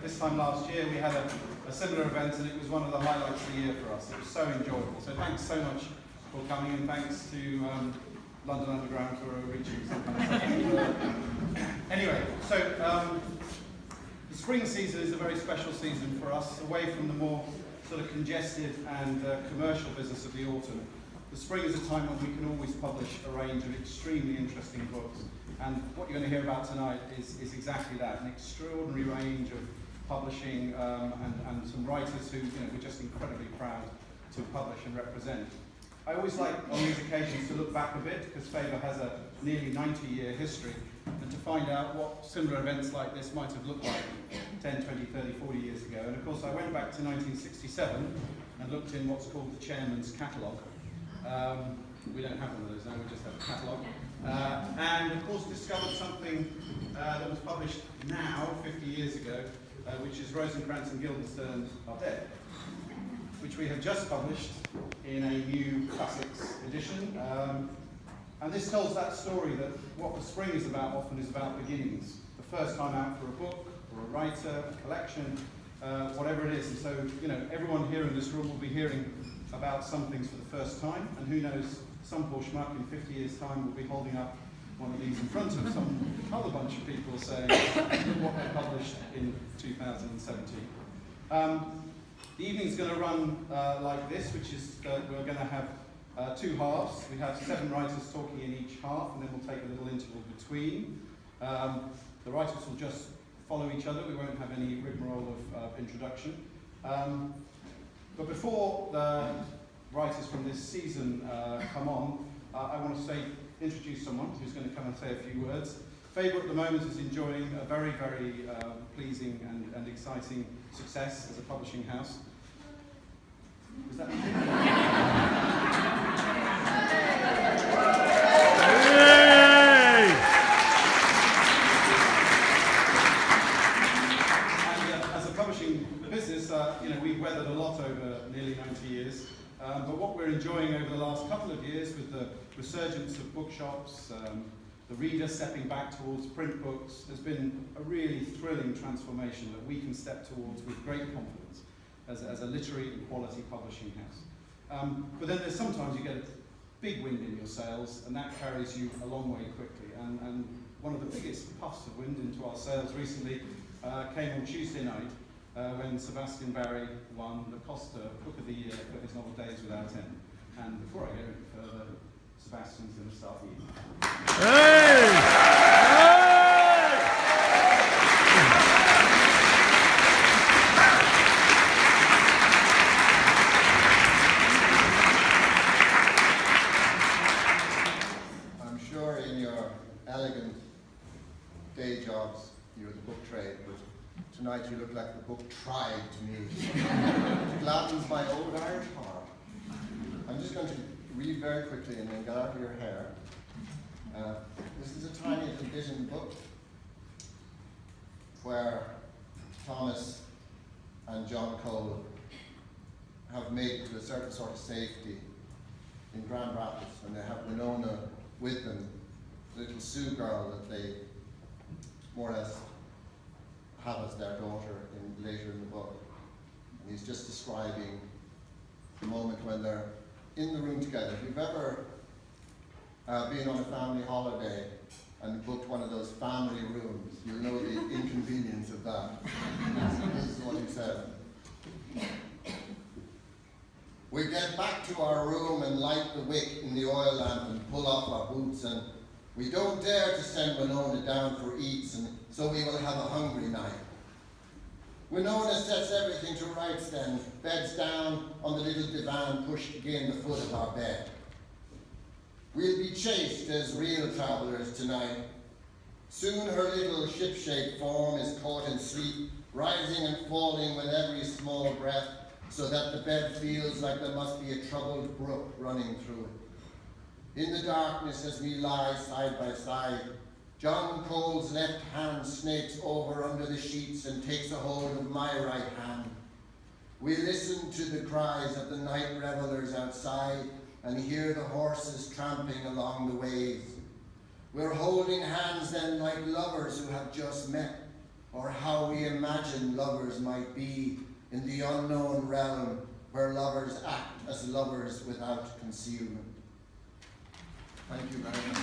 This time last year we had a similar event, and it was one of the highlights of the year for us. It was so enjoyable. So thanks so much for coming, and thanks to London Underground for reaching some kind of stuff. Anyway, so the spring season is a very special season for us, away from the more sort of congested and commercial business of the autumn. The spring is a time when we can always publish a range of extremely interesting books. And what you're going to hear about tonight is exactly that, an extraordinary range of publishing and some writers who we're just incredibly proud to publish and represent. I always like on these occasions to look back a bit, because Faber has a nearly 90-year history, and to find out what similar events like this might have looked like 10, 20, 30, 40 years ago. And of course I went back to 1967 and looked in what's called the Chairman's Catalogue. We don't have one of those now, we just have a catalogue. And of course discovered something that was published now, 50 years ago, which is Rosencrantz and Guildenstern Are Dead, which we have just published in a new classics edition. And this tells that story that what the spring is about often is about beginnings. The first time out for a book, or a writer, a collection, whatever it is. And so, everyone here in this room will be hearing about some things for the first time, and who knows, some poor schmuck in 50 years' time will be holding up one of these in front of some other bunch of people saying, look what they published in 2017. The evening's going to run like this, which is we're going to have two halves. We have 7 writers talking in each half, and then we'll take a little interval between. The writers will just follow each other. We won't have any rigmarole of introduction. But before the writers from this season come on, I want to introduce someone who's going to come and say a few words. Faber at the moment is enjoying a very, very pleasing and exciting success as a publishing house. Was that as a publishing business, we've weathered a lot over nearly 90 years. But what we're enjoying over the last couple of years with the resurgence of bookshops, the reader stepping back towards print books, has been a really thrilling transformation that we can step towards with great confidence as a literary and quality publishing house. But then there's sometimes you get a big wind in your sails, and that carries you a long way quickly. And one of the biggest puffs of wind into our sails recently came on Tuesday night, when Sebastian won the Costa Book of the Year for his novel Days Without End. And before I go any further, Sebastian's going to start the evening. Hey! I'm sure in your elegant day jobs, you're the book trade, but tonight you look like the book tried to me. It gladdens my old Irish heart. I'm just going to read very quickly and then get out of your hair. This is a tiny little bit in the book where Thomas and John Cole have made it to a certain sort of safety in Grand Rapids, and they have Winona with them, the little Sioux girl that they more or less have as their daughter later in the book. And he's just describing the moment when they're in the room together. If you've ever been on a family holiday and booked one of those family rooms, you'll know the inconvenience of that. This is what he said. We get back to our room and light the wick in the oil lamp and pull off our boots, and we don't dare to send Winona down for eats, and so we will have a hungry night. Winona sets everything to rights then, beds down on the little divan pushed again the foot of our bed. We'll be chaste as real travellers tonight. Soon her little ship-shaped form is caught in sleep, rising and falling with every small breath, so that the bed feels like there must be a troubled brook running through it. In the darkness as we lie side by side, John Cole's left hand snakes over under the sheets and takes a hold of my right hand. We listen to the cries of the night revelers outside and hear the horses tramping along the ways. We're holding hands then like lovers who have just met, or how we imagine lovers might be in the unknown realm where lovers act as lovers without concealment. Thank you very much.